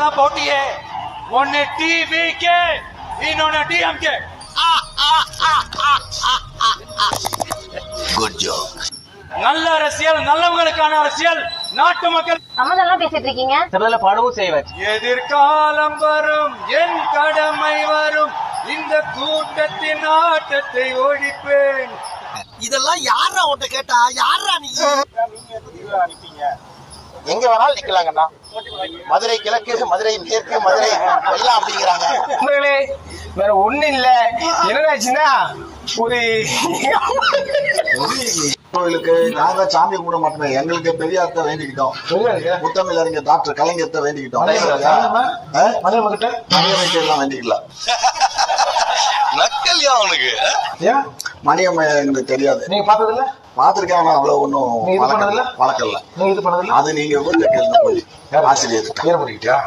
போட்டி ஒன்னு டிவிகே இன்னொன்னு டிஎம்கே. Good joke. நல்ல அரசியல், நல்லவங்களுக்கான அரசியல், நாட்டு மக்கள் சம்மதம் பேசிட்டு இருக்கீங்க. சிலதுல பாடவும் செய்வாச்சு. எதிர்காலம் வரும், என் கடமை வரும், இந்த கூட்டத்தின் ஆட்டத்தை ஒழிப்பேன். இதெல்லாம் யாரா உன்ட்ட கேட்டா? யாரா நீ? எங்க வேணாலும் நிக்கலாங்கண்ணா. மதுரை கிழக்கு, மதுரை மேற்கு, மதுரை எல்லாம் அப்படிங்கிறாங்க. வேற ஒண்ணு இல்ல. என்னடாச்சுன்னா ஒரு கோயிலுக்கு நாங்க சாமி கும்பிட மாட்டோம். எங்களுக்கு பெரியார்ட்ட வேண்டிக்கிட்டோம், முத்தமிழறிஞர் டாக்டர் கலைஞர்ட்ட வேண்டிக்கிட்டோம். எல்லாம் வேண்டிக்கலாம். நக்கல்யா அவனுக்கு. மணியம்மை எங்களுக்கு தெரியாது. நீங்க பார்த்தது இல்ல? பாத்திருக்காங்க, அவ்வளவு ஒன்னும் வழக்கம் இல்ல. நீங்க இது பண்ணதில்ல? அது நீங்க ஊர்ல கேள்வி போய் ஆசிரியர் பண்ணிக்கிட்டியா?